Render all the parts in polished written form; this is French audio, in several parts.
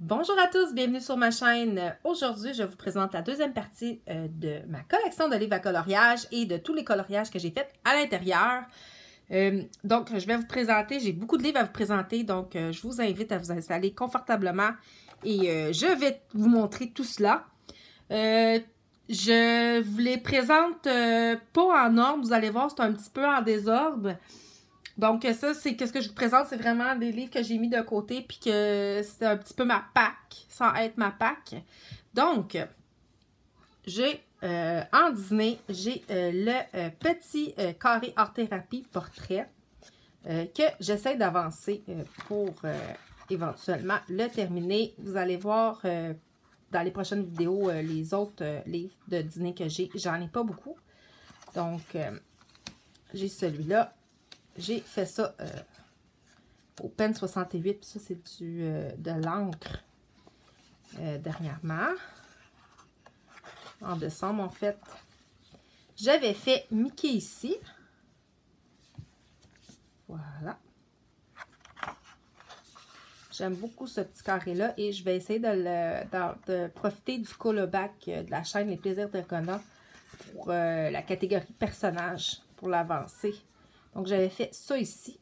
Bonjour à tous, bienvenue sur ma chaîne. Aujourd'hui, je vous présente la deuxième partie de ma collection de livres à coloriage et de tous les coloriages que j'ai faits à l'intérieur. Donc, je vais vous présenter, j'ai beaucoup de livres à vous présenter, donc je vous invite à vous installer confortablement et je vais vous montrer tout cela. Je vous les présente pas en ordre, vous allez voir, c'est un petit peu en désordre. Donc, ça, c'est qu'est-ce que je vous présente, c'est vraiment des livres que j'ai mis de côté, puis que c'est un petit peu ma pack, sans être ma pack. Donc, j'ai en Disney, j'ai le petit carré art thérapie portrait que j'essaie d'avancer pour éventuellement le terminer. Vous allez voir dans les prochaines vidéos les autres livres de Disney que j'ai. J'en ai pas beaucoup. Donc, j'ai celui-là. J'ai fait ça au Pen 68, puis ça c'est de l'encre dernièrement. En décembre, en fait. J'avais fait Mickey ici. Voilà. J'aime beaucoup ce petit carré-là et je vais essayer de profiter du callback de la chaîne Les Plaisirs de Connor pour la catégorie personnage, pour l'avancer. Donc, j'avais fait ça ici.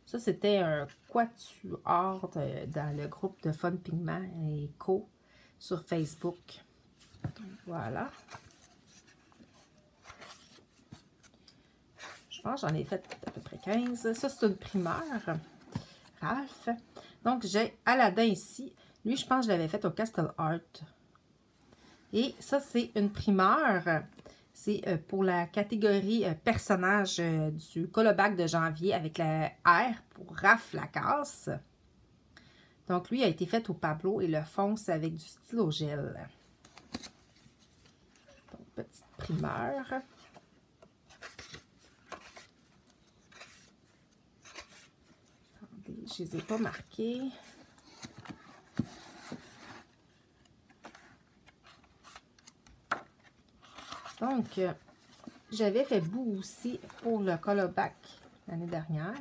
Ça, c'était un quatuor dans le groupe de Fun Pigment et Co. sur Facebook. Donc, voilà. Je pense que j'en ai fait à peu près 15. Ça, c'est une primeur. Ralph. Donc, j'ai Aladdin ici. Lui, je pense que je l'avais fait au Castle Art. Et ça, c'est une primeur. C'est pour la catégorie personnage du callback de janvier avec la R pour Raph Lacasse. Donc, lui a été fait au Pablo et le fond, c'est avec du stylo gel. Donc, petite primeur. Attendez, je ne les ai pas marqués. Donc, j'avais fait Boo aussi pour le callback l'année dernière.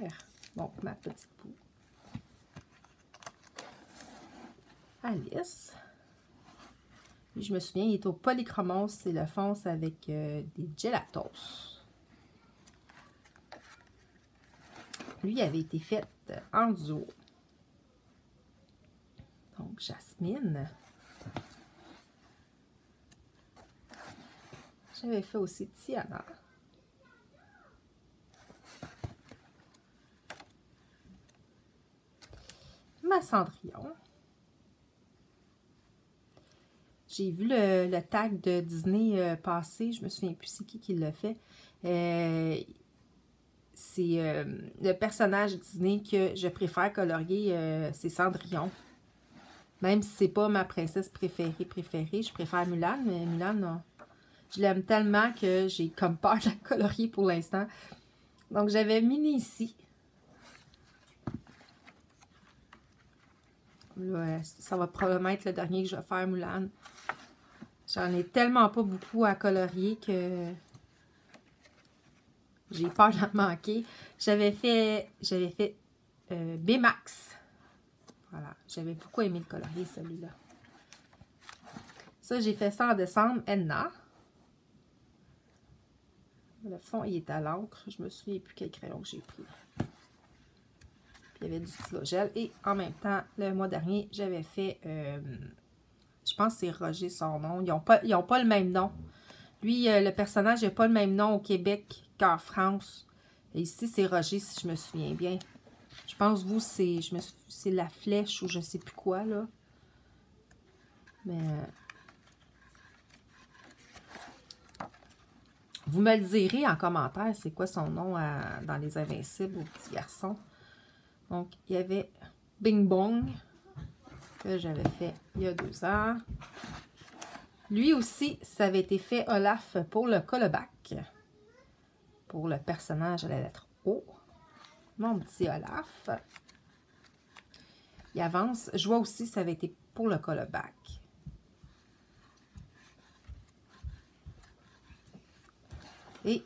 Donc, ma petite Boo. Alice. Puis, je me souviens, il est au polychromos, c'est le fond avec des gelatos. Lui, il avait été fait en duo. Donc, Jasmine. J'avais fait aussi Tiana. Ma Cendrillon. J'ai vu le tag de Disney passer. Je me souviens plus c'est qui l'a fait. C'est le personnage Disney que je préfère colorier, c'est Cendrillon. Même si c'est pas ma princesse préférée, je préfère Mulan, mais Mulan, non. Je l'aime tellement que j'ai comme peur de la colorier pour l'instant. Donc, j'avais Minnie ici. Là, ça va probablement être le dernier que je vais faire, Mulan. J'en ai tellement pas beaucoup à colorier que j'ai peur d'en manquer. J'avais fait B-Max. Voilà, j'avais beaucoup aimé le colorier, celui-là. Ça, j'ai fait ça en décembre. Enna. Le fond, il est à l'encre. Je me souviens plus quel crayon que j'ai pris. Puis, il y avait du stylo gel. Et en même temps, le mois dernier, j'avais fait... je pense que c'est Roger son nom. Ils n'ont pas le même nom. Lui, le personnage n'a pas le même nom au Québec qu'en France. Et ici, c'est Roger, si je me souviens bien. Je pense, vous, c'est la flèche ou je sais plus quoi, là. Mais... vous me le direz en commentaire, c'est quoi son nom dans Les Invincibles, au petit garçon. Donc, il y avait Bing Bong, que j'avais fait il y a 2 ans. Lui aussi, ça avait été fait Olaf pour le callback. Pour le personnage à la lettre O. Mon petit Olaf. Il avance. Je vois aussi, ça avait été pour le callback. Et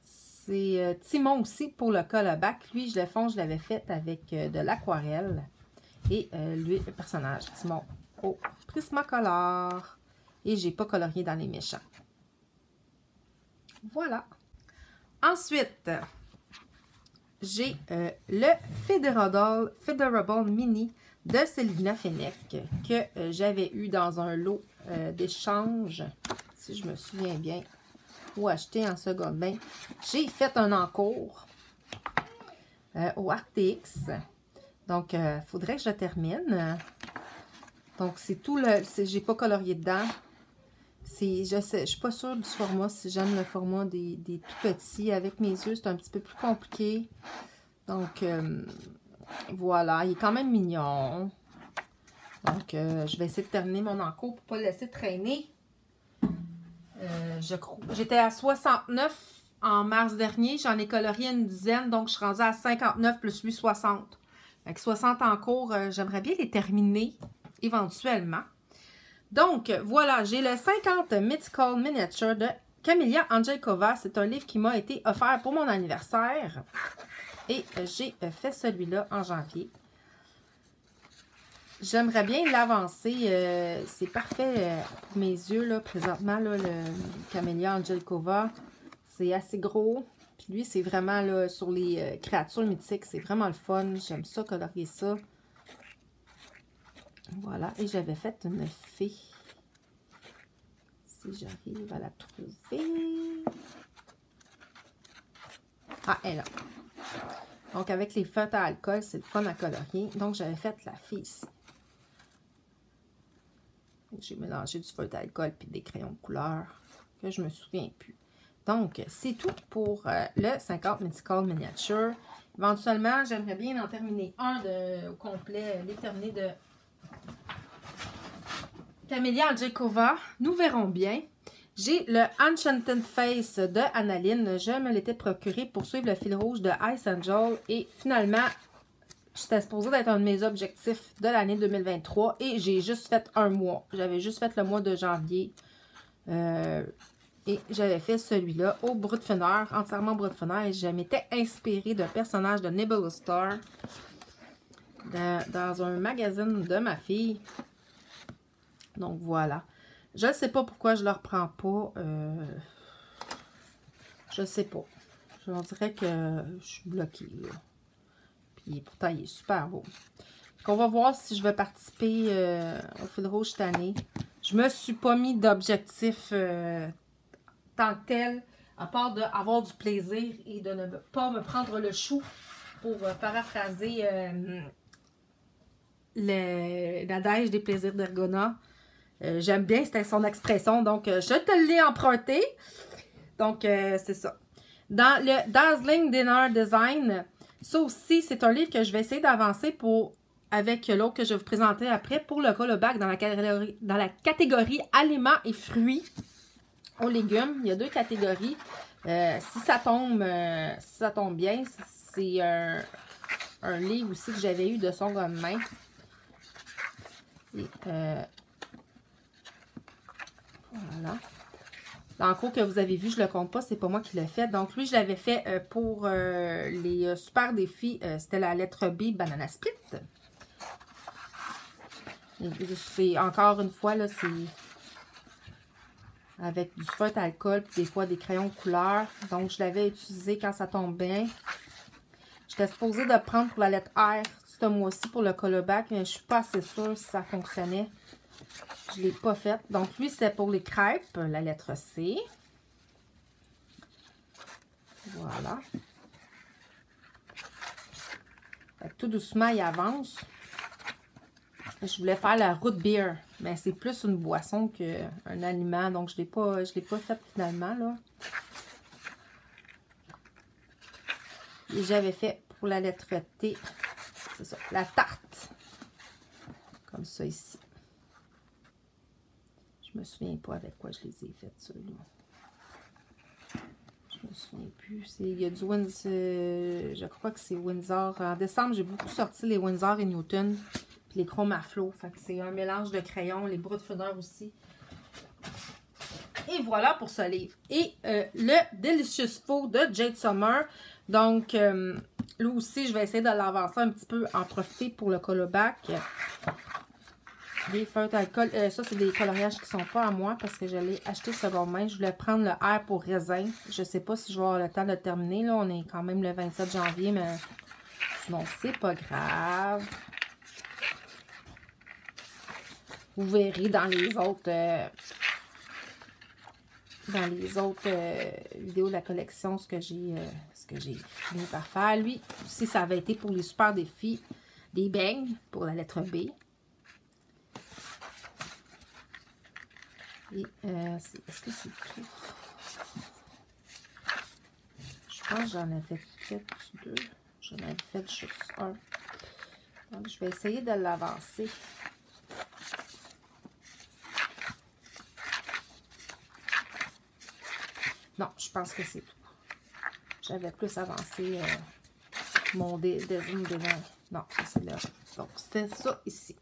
c'est Timon aussi pour le callback. Lui, le fond, je l'avais fait avec de l'aquarelle. Et lui, le personnage, Timon, au Prismacolor. Et j'ai pas colorié dans les méchants. Voilà. Ensuite, j'ai le Federable Mini de Sylvina Fenech que j'avais eu dans un lot d'échange, si je me souviens bien, ou acheté en seconde main. J'ai fait un encours au RTX. Donc, il faudrait que je termine. Donc, c'est tout le... J'ai pas colorié dedans. Je suis pas sûre du format, si j'aime le format des tout petits. Avec mes yeux, c'est un petit peu plus compliqué. Donc, voilà. Il est quand même mignon. Donc, je vais essayer de terminer mon encours pour ne pas le laisser traîner. J'étais à 69 en mars dernier. J'en ai colorié une dizaine. Donc, je suis rendue à 59 plus lui 60. Avec 60 en cours, j'aimerais bien les terminer éventuellement. Donc, voilà, j'ai le 50 Mythical Miniature de Camelia Angelkova. C'est un livre qui m'a été offert pour mon anniversaire. Et j'ai fait celui-là en janvier. J'aimerais bien l'avancer. C'est parfait pour mes yeux, là, présentement, là, le Camelia Angelkova. C'est assez gros. Puis lui, c'est vraiment là, sur les créatures mythiques. C'est vraiment le fun. J'aime ça, colorier ça. Voilà, et j'avais fait une fée. Si j'arrive à la trouver. Ah, elle est là. Donc, avec les feutres à alcool, c'est le fun à colorier. Donc, j'avais fait la fée ici. J'ai mélangé du feutre à alcool puis des crayons de couleur que je me souviens plus. Donc, c'est tout pour le 50 Mythical Miniature. Éventuellement, j'aimerais bien en terminer un au complet, les terminer de Camelia Angelkova. Nous verrons bien. J'ai le Enchanted Face de Annaline. Je me l'étais procuré pour suivre le fil rouge de Ice Angel. Et finalement, c'était supposé d'être un de mes objectifs de l'année 2023. Et j'ai juste fait un mois. J'avais juste fait le mois de janvier. Et j'avais fait celui-là au brut de fenêtre, entièrement brut de fenêtre. Et je m'étais inspirée d'un personnage de Nebula Star dans un magazine de ma fille. Donc, voilà. Je ne sais pas pourquoi je ne le reprends pas. Je ne sais pas. On dirait que je suis bloquée, là. Puis, pourtant, il est super beau. Donc, on va voir si je vais participer au fil rouge cette année. Je me suis pas mis d'objectif tant que tel, à part d'avoir du plaisir et de ne pas me prendre le chou pour paraphraser l'adage des plaisirs d'Ergona. J'aime bien, c'était son expression, donc je te l'ai emprunté. Donc, c'est ça. Dans le Dazzling Dinner Design, ça aussi, c'est un livre que je vais essayer d'avancer avec l'autre que je vais vous présenter après pour le colobac dans la catégorie aliments et fruits aux légumes. Il y a deux catégories. Si ça tombe bien, c'est un livre aussi que j'avais eu de son gomme main. Et, voilà. L'encours que vous avez vu, je ne le compte pas, c'est pas moi qui l'ai fait. Donc, lui, je l'avais fait pour les super défis. C'était la lettre B, Banana Split. C'est encore une fois, là, c'est avec du feutre à alcool, puis des fois des crayons de couleur. Donc, je l'avais utilisé quand ça tombe bien. J'étais supposée de prendre pour la lettre R ce mois-ci pour le colobac, mais je ne suis pas assez sûre si ça fonctionnait. Je ne l'ai pas fait. Donc, lui, c'était pour les crêpes, la lettre C. Voilà. Fait que tout doucement, il avance. Je voulais faire la root beer, mais c'est plus une boisson qu'un aliment. Donc, je ne l'ai pas fait finalement, là. Et j'avais fait pour la lettre T, c'est ça, la tarte. Comme ça ici. Je me souviens pas avec quoi je les ai faites, ceux-là. Je me souviens plus. Il y a du Windsor, je crois que c'est Windsor. En décembre, j'ai beaucoup sorti les Windsor et Newton, puis les Chromaflow. Fait que c'est un mélange de crayons, les brutes fenêtre aussi. Et voilà pour ce livre. Et le Delicious Food de Jade Summer. Donc, Lui aussi, je vais essayer de l'avancer un petit peu, en profiter pour le colobac. Des feutres d'alcool. Ça, c'est des coloriages qui ne sont pas à moi parce que je l'ai acheté seconde main. Je voulais prendre le R pour raisin. Je ne sais pas si je vais avoir le temps de le terminer. Là, on est quand même le 27 janvier, mais sinon, c'est pas grave. Vous verrez dans les autres vidéos de la collection ce que j'ai fini par faire. Lui, si ça avait été pour les super défis, des beignes pour la lettre B. Et est-ce que c'est tout? Je pense que j'en avais fait deux. J'en avais fait juste un. Donc, je vais essayer de l'avancer. Non, je pense que c'est tout. J'avais plus avancé mon design devant. Non, ça c'est là. Donc, c'était ça ici.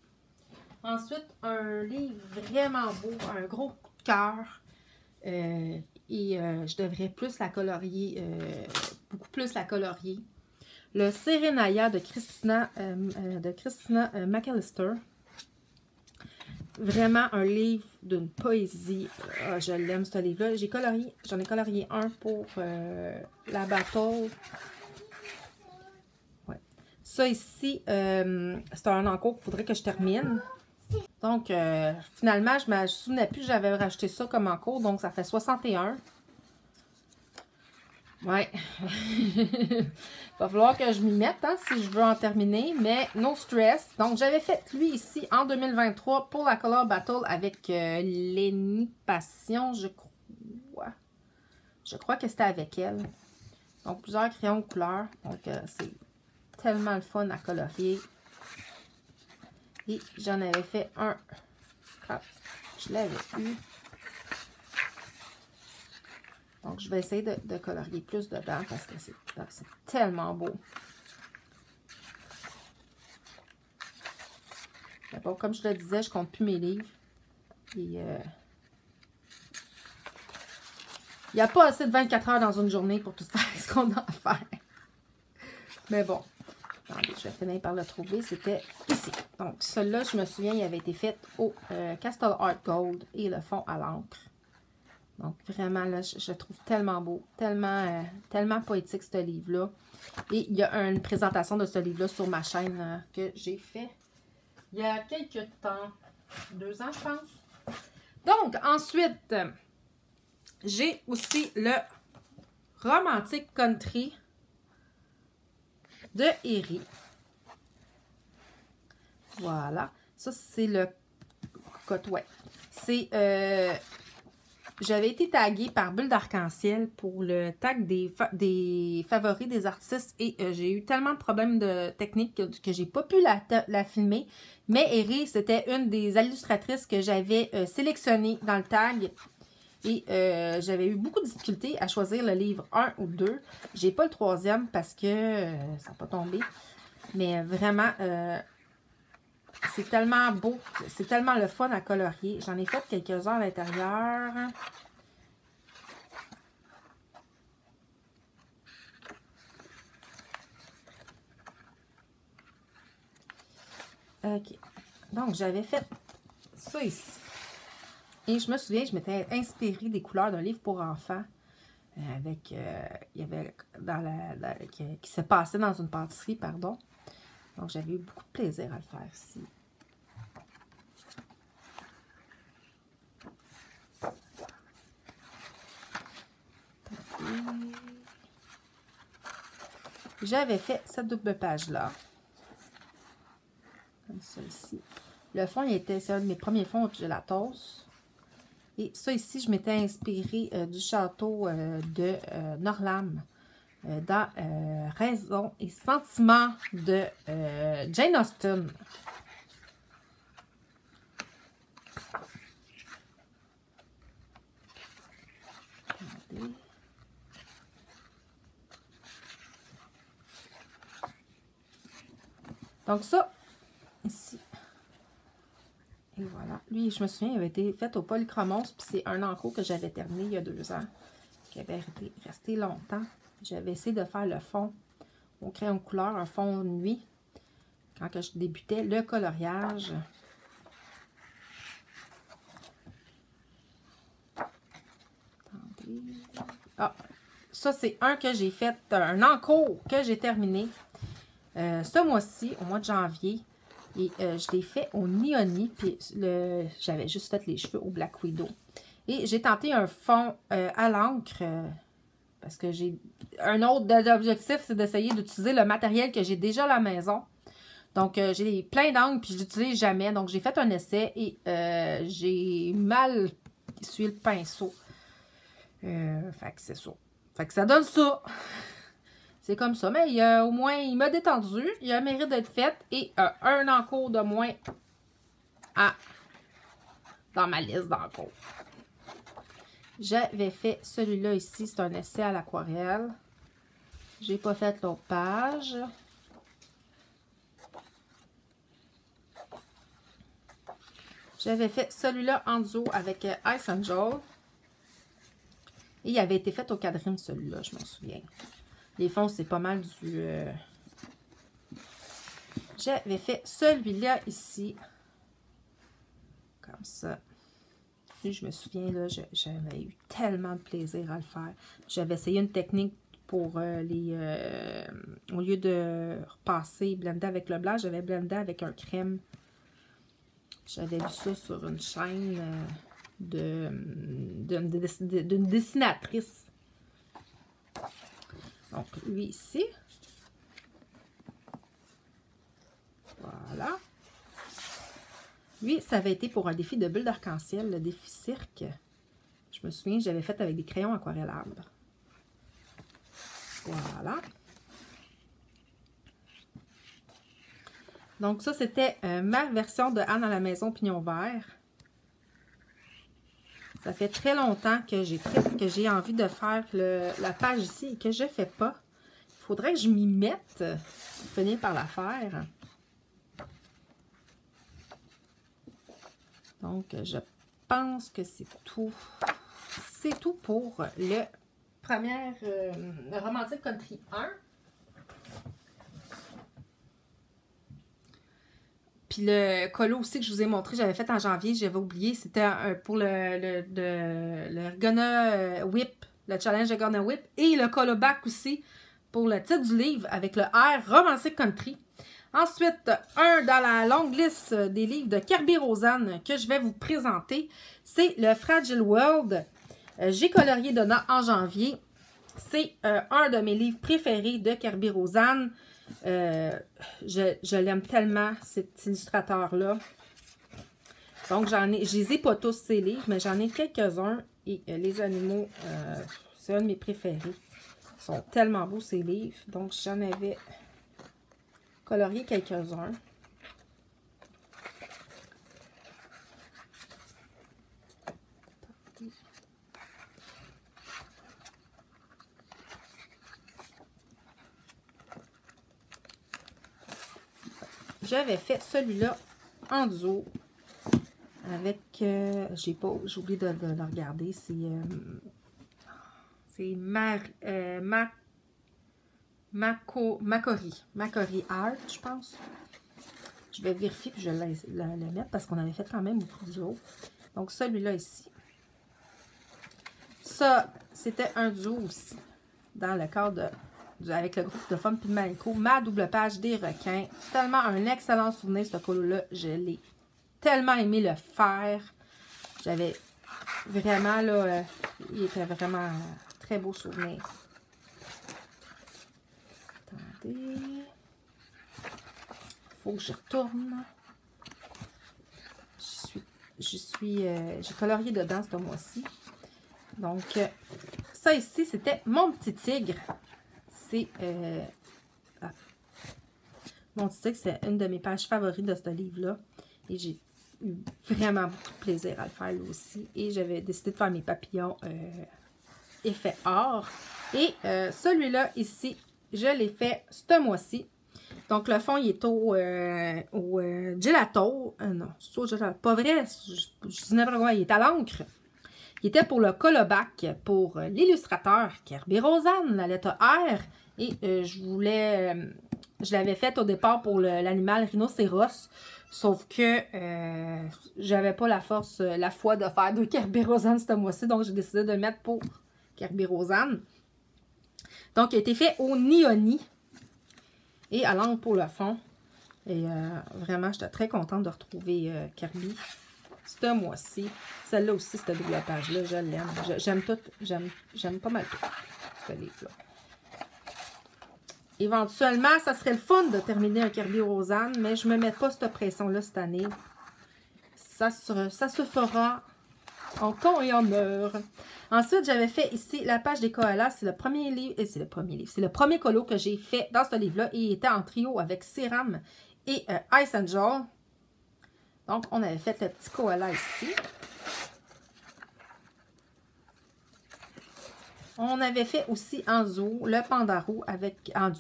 Ensuite, un livre vraiment beau, un gros coup de cœur. Je devrais plus la colorier, beaucoup plus la colorier. Le Serenaya de Christina McAllister. Vraiment un livre d'une poésie. Je l'aime ce livre-là. J'en ai colorié un pour la battle. Ouais. Ça ici, c'est un encours qu'il faudrait que je termine. Donc, finalement, je ne me souvenais plus que j'avais racheté ça comme encours. Donc, ça fait 61. Ouais. Il va falloir que je m'y mette hein, si je veux en terminer. Mais no stress. Donc, j'avais fait lui ici en 2023 pour la Color Battle avec Lénie Passion, je crois. Je crois que c'était avec elle. Donc, plusieurs crayons de couleur. Donc, c'est tellement le fun à colorier. Et j'en avais fait un quand je l'avais eu. Donc, je vais essayer de colorier plus dedans parce que c'est tellement beau. Mais bon, comme je le disais, je compte plus mes livres. Et il n'y a pas assez de 24 heures dans une journée pour tout faire ce qu'on a à faire. Mais bon, attendez, je vais finir par le trouver. C'était ici. Donc, celui-là, je me souviens, il avait été fait au Castle Art Gold et le fond à l'encre. Donc, vraiment, là, je le trouve tellement beau, tellement poétique, ce livre-là. Et il y a une présentation de ce livre-là sur ma chaîne que j'ai fait il y a quelques temps. 2 ans, je pense. Donc, ensuite, j'ai aussi le Romantic Country de Eri. Voilà. Ça, c'est le ouais. C'est... j'avais été taguée par Bulle d'Arc-en-Ciel pour le tag des favoris des artistes et j'ai eu tellement de problèmes de technique que j'ai pas pu la filmer. Mais Eri, c'était une des illustratrices que j'avais sélectionnées dans le tag. Et j'avais eu beaucoup de difficultés à choisir le livre 1 ou 2. J'ai pas le 3e parce que ça n'a pas tombé. Mais vraiment... c'est tellement beau, c'est tellement le fun à colorier. J'en ai fait quelques-uns à l'intérieur. OK. Donc, j'avais fait ça ici. Et je me souviens, je m'étais inspirée des couleurs d'un livre pour enfants. Il y avait qui se passait dans une pâtisserie, pardon. Donc, j'avais eu beaucoup de plaisir à le faire ici. J'avais fait cette double page-là. Comme ça ici. Le fond, c'est un de mes premiers fonds de gelatos. Et ça ici, je m'étais inspirée du château de Norlam. Dans Raison et Sentiment de Jane Austen. Regardez. Donc ça, ici. Et voilà. Lui, je me souviens, il avait été fait au Polychromos, puis c'est un encours que j'avais terminé il y a 2 ans, qui avait resté longtemps. J'avais essayé de faire le fond au crayon de couleur, un fond de nuit, quand que je débutais le coloriage. Attendez. Ah, ça c'est un que j'ai fait, un encours que j'ai terminé ce mois-ci, au mois de janvier. Et je l'ai fait au Neoni, puis j'avais juste fait les cheveux au Black Widow. Et j'ai tenté un fond à l'encre, parce que j'ai un autre objectif, c'est d'essayer d'utiliser le matériel que j'ai déjà à la maison. Donc, j'ai plein d'encre, puis je l'utilise jamais. Donc, j'ai fait un essai et j'ai mal essuyé le pinceau. Fait que c'est ça. Fait que ça donne ça. C'est comme ça, mais au moins, il m'a détendu. Il a le mérite d'être fait. Et un encours de moins dans ma liste d'encours. J'avais fait celui-là ici. C'est un essai à l'aquarelle. J'ai pas fait l'autre page. J'avais fait celui-là en duo avec Ice Angel. Et il avait été fait au quadrille, celui-là, je m'en souviens. Les fonds, c'est pas mal du... J'avais fait celui-là ici. Comme ça. Et je me souviens, là, j'avais eu tellement de plaisir à le faire. J'avais essayé une technique pour les... au lieu de repasser, blender avec le blanc, j'avais blendé avec un crème. J'avais vu ça sur une chaîne d'une dessinatrice. Donc, lui ici. Voilà. Lui, ça avait été pour un défi de bulles d'arc-en-ciel, le défi cirque. Je me souviens, j'avais fait avec des crayons aquarellables. Voilà. Donc, ça, c'était ma version de Anne à la maison Pignon Vert. Ça fait très longtemps que j'ai envie de faire la page ici et que je ne fais pas. Il faudrait que je m'y mette pour finir par la faire. Donc, je pense que c'est tout. C'est tout pour le premier Romantic Country 1. Puis le colo aussi que je vous ai montré, j'avais fait en janvier, j'avais oublié, c'était pour le Gonna Whip, le challenge de Gonna Whip, et le colo back aussi pour le titre du livre avec le R Romantic Country. Ensuite, un dans la longue liste des livres de Kerby Rosanne que je vais vous présenter, c'est le Fragile World. J'ai colorié dedans en janvier. C'est un de mes livres préférés de Kerby Rosanne. Je l'aime tellement, cet illustrateur-là. Donc, je les ai pas tous ces livres, mais j'en ai quelques-uns. Et les animaux, c'est un de mes préférés. Ils sont tellement beaux, ces livres. Donc, j'en avais colorié quelques-uns. J'avais fait celui-là en duo avec, j'ai oublié de le regarder, c'est Macquarie Art, je pense. Je vais vérifier puis je vais le mettre parce qu'on avait fait quand même beaucoup de duo. Donc celui-là ici. Ça, c'était un duo aussi dans le cadre avec le groupe de femmes Pigmalico, ma double page des requins. Tellement un excellent souvenir, ce colo-là. Je l'ai tellement aimé le faire. J'avais vraiment, là, il était vraiment très beau souvenir. Attendez. Faut que je retourne. J'ai colorié dedans ce mois-ci. Donc, ça ici, c'était Mon Petit Tigre. Mon Petit Tigre, c'est une de mes pages favorites de ce livre-là. Et j'ai eu vraiment beaucoup de plaisir à le faire lui aussi. Et j'avais décidé de faire mes papillons effet or. Et celui-là ici, je l'ai fait ce mois-ci. Donc, le fond, il est au gelato. Non, c'est au gelato. Pas vrai, je dis n'importe quoi. Il est à l'encre. Il était pour le colobac pour l'illustrateur Kerby Rosanne, la lettre R. Et je l'avais faite au départ pour l'animal rhinocéros. Sauf que j'avais pas la foi de faire 2 Kerberosanes ce mois-ci. Donc, j'ai décidé de le mettre pour Kerberosane. Donc, il a été fait au Nioni. Et à l'angle pour le fond. Et vraiment, j'étais très contente de retrouver Kirby ce mois-ci. Celle-là aussi, cette double page-là, je l'aime. J'aime tout. J'aime pas mal tout, ce livre-là. Éventuellement, ça serait le fun de terminer un Kerberosane, mais je ne me mets pas cette pression-là cette année. Ça se fera en temps et en heure. Ensuite, j'avais fait ici la page des koalas. C'est le premier livre, c'est le premier colo que j'ai fait dans ce livre-là. Et il était en trio avec Céram et Ice Angel. Donc, on avait fait le petit koala ici. On avait fait aussi en duo le Pandarou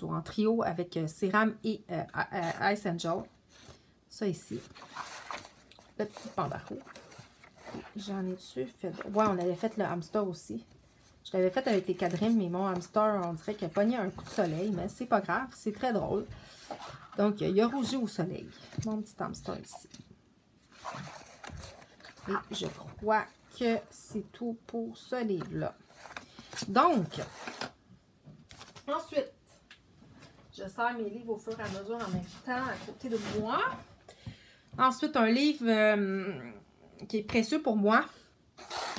en trio avec Céram et Ice Angel. Ça ici. Le petit Pandarou. J'en ai-tu fait? Ouais, on avait fait le hamster aussi. Je l'avais fait avec les quadrilles, mais mon hamster, on dirait qu'il a pogné un coup de soleil, mais c'est pas grave, c'est très drôle. Donc, il a rougi au soleil. Mon petit hamster ici. Et je crois que c'est tout pour ce livre-là. Donc, ensuite, je sers mes livres au fur et à mesure en même temps à côté de moi. Ensuite, un livre qui est précieux pour moi,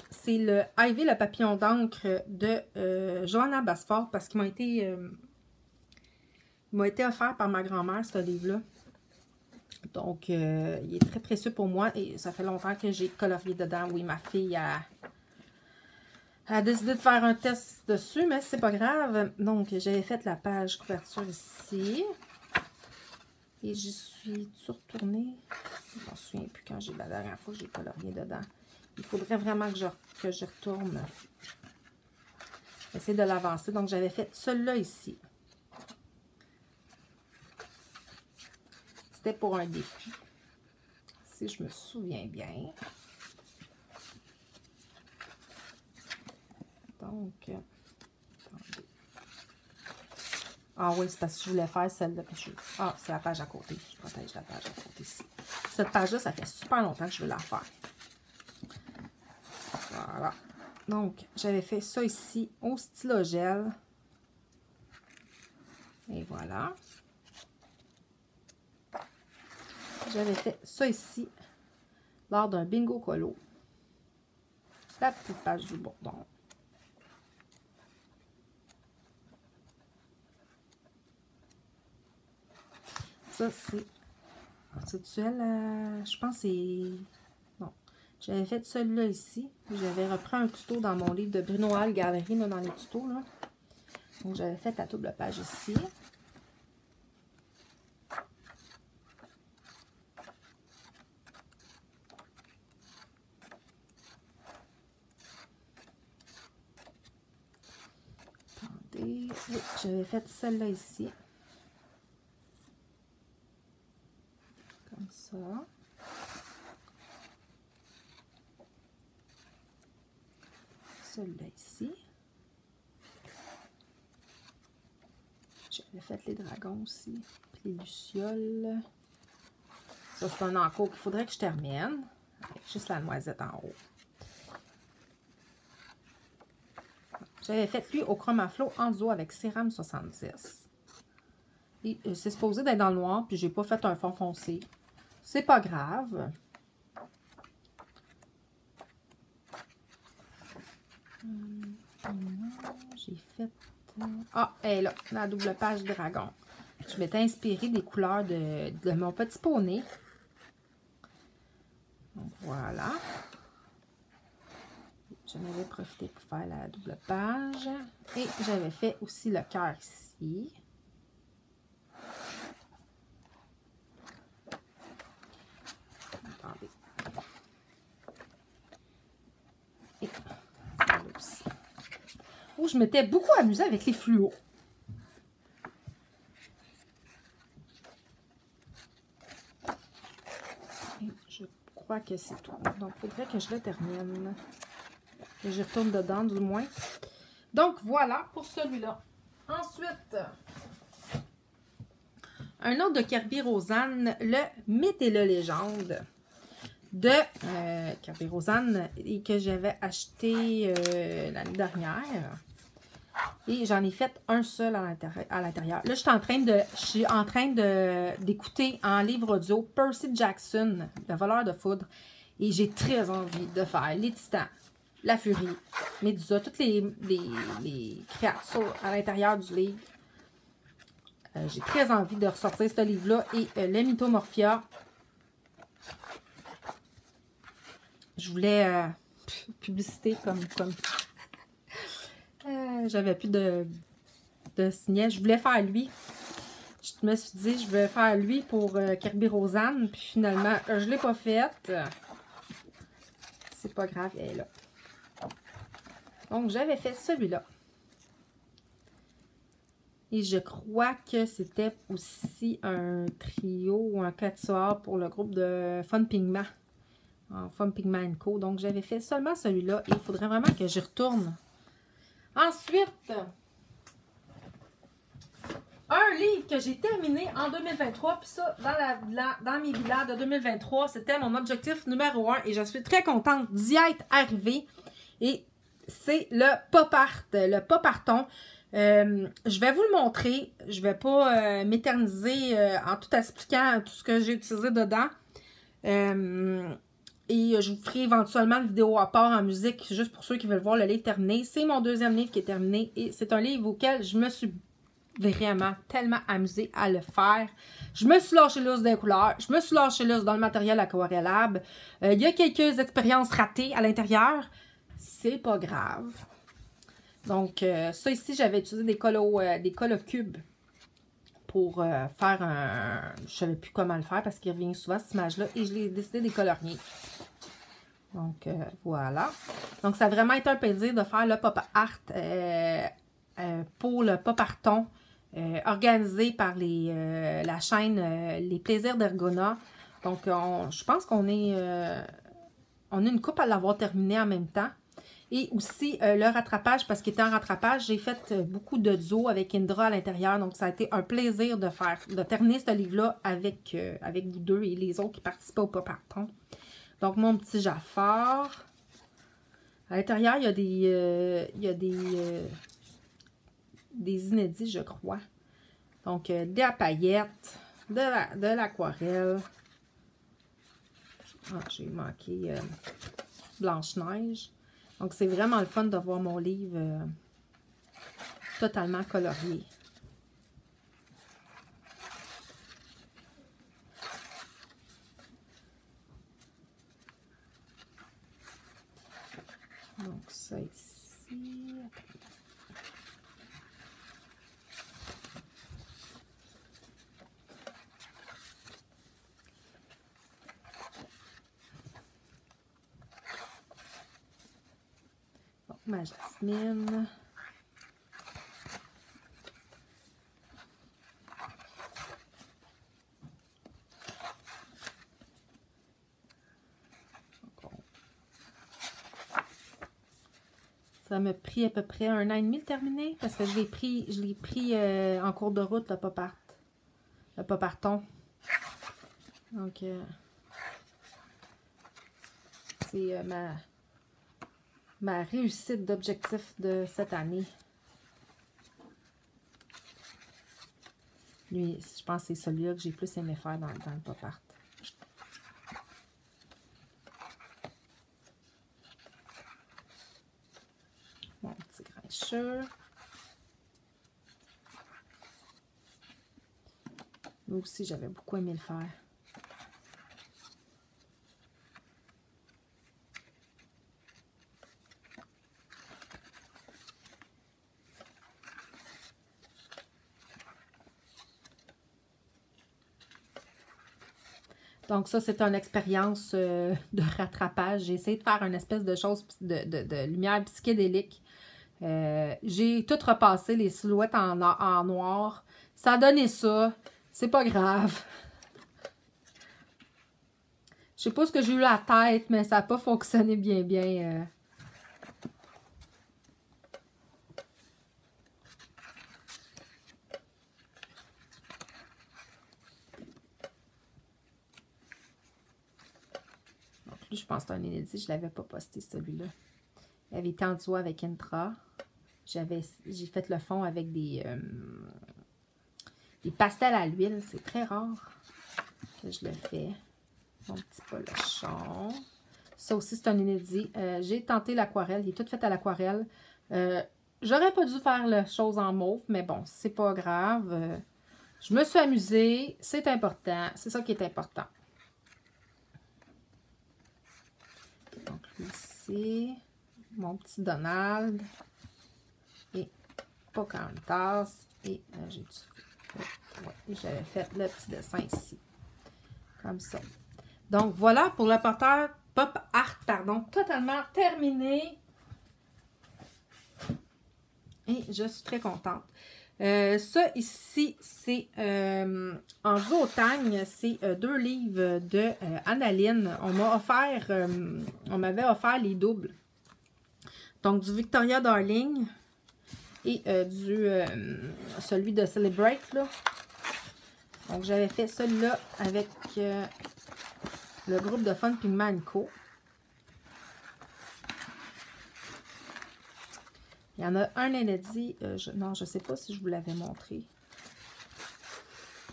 c'est le Ivy, le papillon d'encre de Johanna Basford, parce qu'il m'a été offert par ma grand-mère, ce livre-là. Donc, il est très précieux pour moi et ça fait longtemps que j'ai colorié dedans. Oui, ma fille a décidé de faire un test dessus, mais c'est pas grave. Donc, j'avais fait la page couverture ici. Et j'y suis retournée. Je ne me souviens plus quand j'ai la dernière fois que j'ai colorié dedans. Il faudrait vraiment que je retourne. Essayer de l'avancer. Donc, j'avais fait celui-là ici. C'était pour un défi. Si je me souviens bien. Donc, attendez. Ah oui, c'est parce que je voulais faire celle-là. Ah, c'est la page à côté. Je protège la page à côté ici. Cette page-là, ça fait super longtemps que je veux la faire. Voilà. Donc, j'avais fait ça ici au stylo gel. Et voilà. J'avais fait ça ici lors d'un bingo colo. La petite page du bourdon. Ça, c'est... C'est-tu elle? Je pense que c'est... Non. J'avais fait celui-là ici. J'avais repris un tuto dans mon livre de Bruno Hall Galerie, là, dans les tutos. Là. Donc, j'avais fait la double page ici. Attendez. Oui, j'avais fait celle-là ici. Comme ça. Celui-là ici. J'avais fait les dragons aussi. Puis les lucioles. Ça, c'est un encours qu'il faudrait que je termine. Avec juste la noisette en haut. J'avais fait lui au Chromaflow en duo avec Céram 70. Et c'est supposé d'être dans le noir, puis j'ai pas fait un fond foncé. C'est pas grave. J'ai fait... Ah, elle est là, la double page dragon. Je m'étais inspirée des couleurs de mon petit poney. Donc, voilà. J'en avais profité pour faire la double page. Et j'avais fait aussi le cœur ici. Attendez. Et là aussi. Oh, je m'étais beaucoup amusée avec les fluos. Et je crois que c'est tout. Donc, il faudrait que je le termine. Que je retourne dedans, du moins. Donc, voilà pour celui-là. Ensuite, un autre de Kerby Rosanne, le Mythe et le Légende de Kerby Rosanne et que j'avais acheté l'année dernière. Et j'en ai fait un seul à l'intérieur. Là, je suis en train d'écouter en livre audio Percy Jackson, le voleur de foudre. Et j'ai très envie de faire les Titans, la Furie, Médusa, toutes les créatures à l'intérieur du livre. J'ai très envie de ressortir ce livre-là. Et le Mythomorphia. Je voulais publicité comme j'avais plus de signet. Je voulais faire lui. Je me suis dit, je vais faire lui pour Kerby Rosanne. Puis finalement, je ne l'ai pas faite. C'est pas grave, elle est là. Donc, j'avais fait celui-là. Et je crois que c'était aussi un trio ou un quatuor pour le groupe de Fun Pigment. Fun Pigment & Co. Donc, j'avais fait seulement celui-là. Et il faudrait vraiment que j'y retourne. Ensuite, un livre que j'ai terminé en 2023. Puis ça, dans mes bilans de 2023, c'était mon objectif numéro 1. Et je suis très contente d'y être arrivée. Et c'est le pop art, le pop arton. Je vais vous le montrer. Je ne vais pas m'éterniser en tout expliquant tout ce que j'ai utilisé dedans. Et je vous ferai éventuellement une vidéo à part en musique, juste pour ceux qui veulent voir le livre terminé. C'est mon deuxième livre qui est terminé. Et c'est un livre auquel je me suis vraiment tellement amusée à le faire. Je me suis lâchée lousse des couleurs. Je me suis lâchée lousse dans le matériel aquarellable. Il y a quelques expériences ratées à l'intérieur. C'est pas grave. Donc, ça ici, j'avais utilisé des colos cubes pour faire un... Je ne savais plus comment le faire parce qu'il revient souvent cette image-là. Et je l'ai décidé de décolorier. Donc, voilà. Donc, ça a vraiment été un plaisir de faire le pop art pour le pop arton organisé par la chaîne Les Plaisirs d'Ergona. Donc, je pense qu'on est... on a une coupe à l'avoir terminé en même temps. Et aussi le rattrapage, parce qu'il était en rattrapage, j'ai fait beaucoup de duos avec Indra à l'intérieur. Donc, ça a été un plaisir de terminer ce livre-là avec vous deux et les autres qui participaient au pop arton. Donc, mon petit Jafar. À l'intérieur, il y a des inédits, je crois. Donc, des paillettes, de l'aquarelle. Ah, j'ai manqué Blanche-Neige. Donc, c'est vraiment le fun de voir mon livre totalement colorié. Donc, ça ici. Donc, ma Jasmine. Ça m'a pris à peu près 1 an et demi de terminer parce que je l'ai pris en cours de route, le pop arton. Donc, c'est ma réussite d'objectif de cette année. Lui, je pense que c'est celui-là que j'ai plus aimé faire dans le pop art. Mon petit grincheux. Moi aussi, j'avais beaucoup aimé le faire. Donc ça, c'est une expérience de rattrapage. J'ai essayé de faire une espèce de chose de lumière psychédélique. J'ai tout repassé les silhouettes en noir. Ça a donné ça. C'est pas grave. Je sais pas ce que j'ai eu la tête, mais ça n'a pas fonctionné bien. plus, je pense que c'est un inédit. Je ne l'avais pas posté, celui-là. Il avait été en duo avec Intra. J'ai fait le fond avec des pastels à l'huile. C'est très rare que je le fais. Mon petit polochon. Ça aussi, c'est un inédit. J'ai tenté l'aquarelle. Il est tout fait à l'aquarelle. J'aurais pas dû faire la chose en mauve, mais bon, c'est pas grave. Je me suis amusée. C'est important. C'est ça qui est important. Donc, ici, mon petit Donald. Et Pocahontas. Et j'avais fait le petit dessin ici. Comme ça. Donc, voilà pour le porteur Pop Art, pardon, totalement terminé. Et je suis très contente. Ça ici, c'est en duotang, c'est 2 livres de Annaline. On m'avait offert les doubles. Donc, du Victoria Darling et celui de Celebrate, là. Donc, j'avais fait celui-là avec le groupe de Fun Pigment Co. Il y en a un inédit. Non, je ne sais pas si je vous l'avais montré.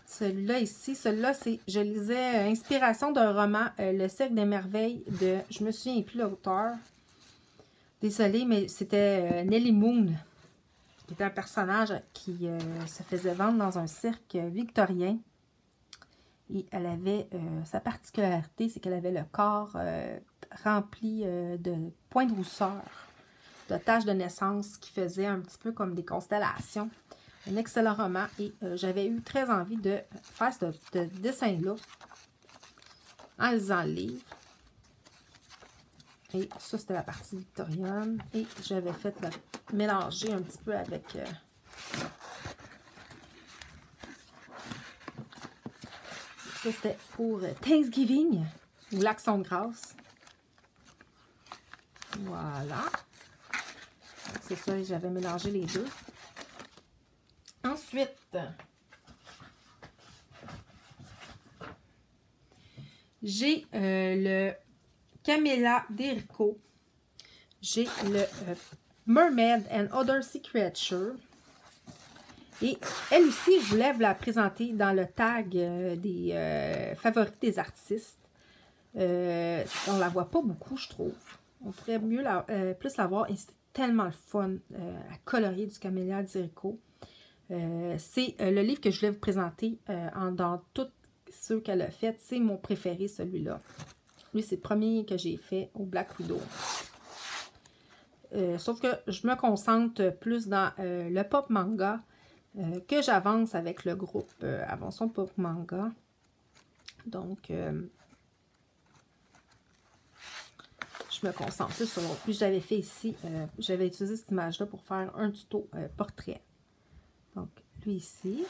Celui-là ici, celui-là, c'est, je lisais inspiration d'un roman, Le Cercle des Merveilles de, je me souviens plus l'auteur. Désolée, mais c'était Nelly Moon, qui était un personnage qui se faisait vendre dans un cirque victorien. Et elle avait, sa particularité, c'est qu'elle avait le corps rempli de points de rousseur, de taches de naissance qui faisaient un petit peu comme des constellations. Un excellent roman et j'avais eu très envie de faire ce dessin-là en lisant le livre. Et ça, c'était la partie victorienne. Et j'avais fait mélanger un petit peu avec... ça, c'était pour Thanksgiving ou l'Action de grâce. Voilà. C'est ça, j'avais mélangé les deux. Ensuite, j'ai le Camélia d'Erico. J'ai le Mermaid and Other Sea Creatures. Et elle aussi, je voulais vous la présenter dans le tag des favoris des artistes. On ne la voit pas beaucoup, je trouve. On pourrait mieux plus la voir. Et c'est tellement le fun à colorier du Camélia d'Erico. C'est le livre que je voulais vous présenter dans tous ceux qu'elle a fait. C'est mon préféré, celui-là. Lui, c'est le premier que j'ai fait au Black Widow. Sauf que je me concentre plus dans le pop manga que j'avance avec le groupe Avançons Pop Manga. Donc, je me concentre plus sur l'autre. Puis, j'avais fait ici, j'avais utilisé cette image-là pour faire un tuto portrait. Donc, lui ici.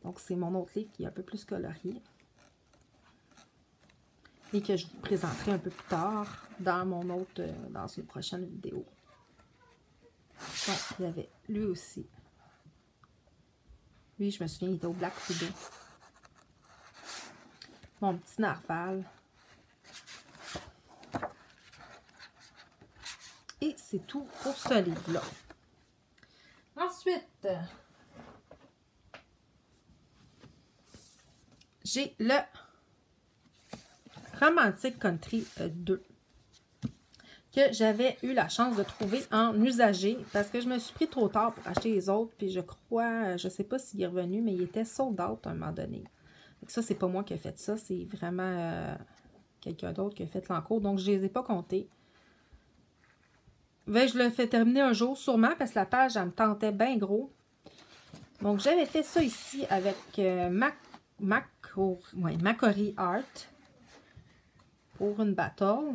Donc, c'est mon autre livre qui est un peu plus colorié. Et que je vous présenterai un peu plus tard dans dans une prochaine vidéo. Donc, il y avait lui aussi. Lui, je me souviens, il était au Black Widow. Mon petit narval. Et c'est tout pour ce livre-là. Ensuite, j'ai le Romantic Country 2 que j'avais eu la chance de trouver en usagé parce que je me suis pris trop tard pour acheter les autres. Puis je crois, je ne sais pas s'il est revenu, mais il était sold out à un moment donné. Donc ça, c'est pas moi qui ai fait ça. C'est vraiment quelqu'un d'autre qui a fait l'encours. Donc, je ne les ai pas comptés. Ben, je le fais terminer un jour, sûrement, parce que la page, elle me tentait bien gros. Donc, j'avais fait ça ici avec Macquarie Art pour une battle.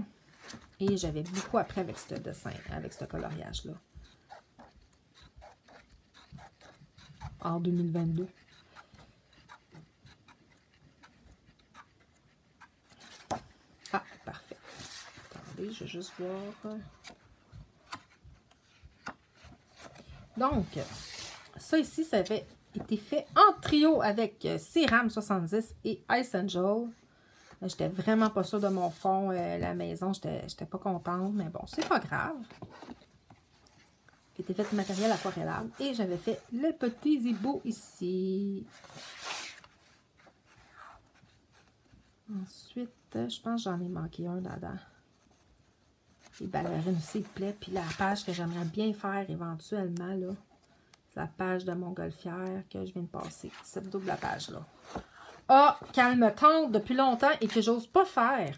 Et j'avais beaucoup appris avec ce dessin, avec ce coloriage-là. En 2022. Ah, parfait. Attendez, je vais juste voir. Donc, ça ici, ça fait été fait en trio avec Céram 70 et Ice Angel. J'étais vraiment pas sûre de mon fond, la maison, j'étais pas contente, mais bon, c'est pas grave. J'ai été fait de matériel aquarellable et j'avais fait le petit zibou ici. Ensuite, je pense que j'en ai manqué un dedans. Les ballerines aussi, il plaît. Puis la page que j'aimerais bien faire éventuellement, là, c'est la page de Montgolfière que je viens de passer. Cette double page-là. Ah, qu'elle me tente depuis longtemps et que j'ose pas faire.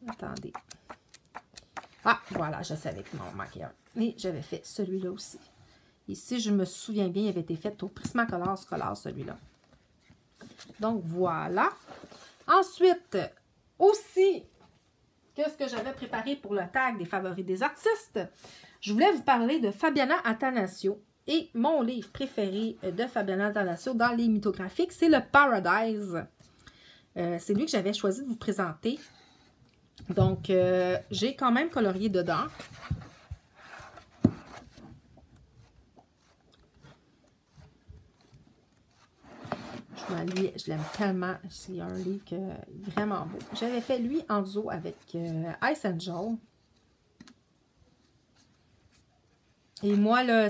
Attendez. Ah, voilà, je savais qu'il m'en manquait un. Et j'avais fait celui-là aussi. Ici, je me souviens bien, il avait été fait au Prismacolor Scholar, celui-là. Donc, voilà. Ensuite, aussi, qu'est-ce que j'avais préparé pour le tag des favoris des artistes? Je voulais vous parler de Fabiana Attanasio. Et mon livre préféré de Fabiana Attanasio dans les mythographiques, c'est le Paradise. C'est lui que j'avais choisi de vous présenter. Donc, j'ai quand même colorié dedans. Lui, je l'aime tellement. C'est un livre vraiment beau. J'avais fait lui en duo avec Ice Angel. Et moi, là,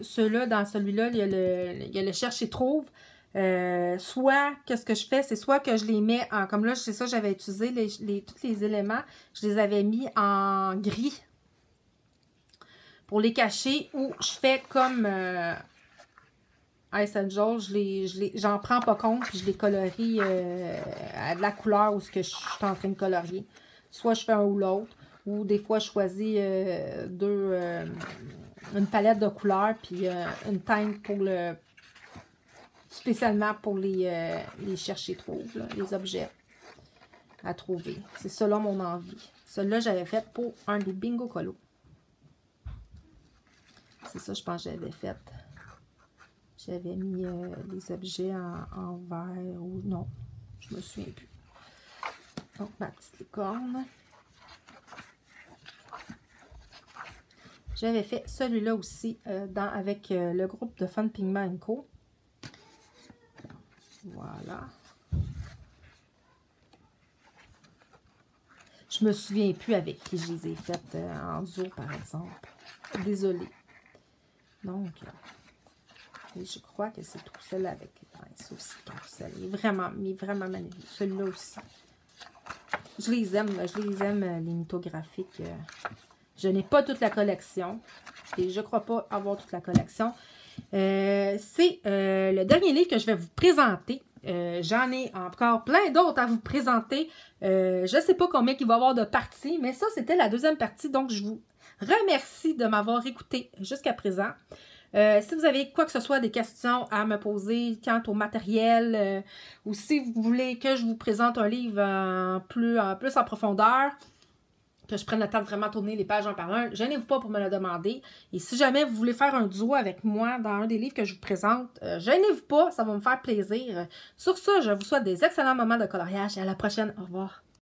ceux-là, dans celui-là, il y a le cherche et trouve. Soit, qu'est-ce que je fais? C'est soit que je les mets en... Comme là, c'est ça, j'avais utilisé tous les éléments. Je les avais mis en gris pour les cacher. Ou je fais comme Ice Angel, j'en prends pas compte, puis je les colorie à de la couleur où ce que je suis en train de colorier. Soit je fais un ou l'autre, ou des fois je choisis une palette de couleurs, puis une teinte pour spécialement pour les chercher trouve, là, les objets à trouver. C'est ça là mon envie. Celui-là, j'avais fait pour un des Bingo Colo. C'est ça, je pense que j'avais fait. J'avais mis les objets en vert ou non, je me souviens plus. Donc, ma petite licorne. J'avais fait celui-là aussi avec le groupe de Fun Pigment Co. Voilà. Je me souviens plus avec qui je les ai faites en duo, par exemple. Désolée. Donc, je crois que c'est tout. Celle-là avec les aussi. Il est vraiment magnifique. Celui-là aussi. Je les aime, les mythographiques. Je n'ai pas toute la collection. Et je ne crois pas avoir toute la collection. C'est le dernier livre que je vais vous présenter. J'en ai encore plein d'autres à vous présenter. Je ne sais pas combien il va y avoir de parties, mais ça, c'était la deuxième partie. Donc, je vous remercie de m'avoir écouté jusqu'à présent. Si vous avez quoi que ce soit, des questions à me poser quant au matériel, ou si vous voulez que je vous présente un livre plus en profondeur, que je prenne le temps de vraiment tourner les pages un par un, gênez-vous pas pour me le demander. Et si jamais vous voulez faire un duo avec moi dans un des livres que je vous présente, gênez-vous pas, ça va me faire plaisir. Sur ça, je vous souhaite des excellents moments de coloriage et à la prochaine. Au revoir.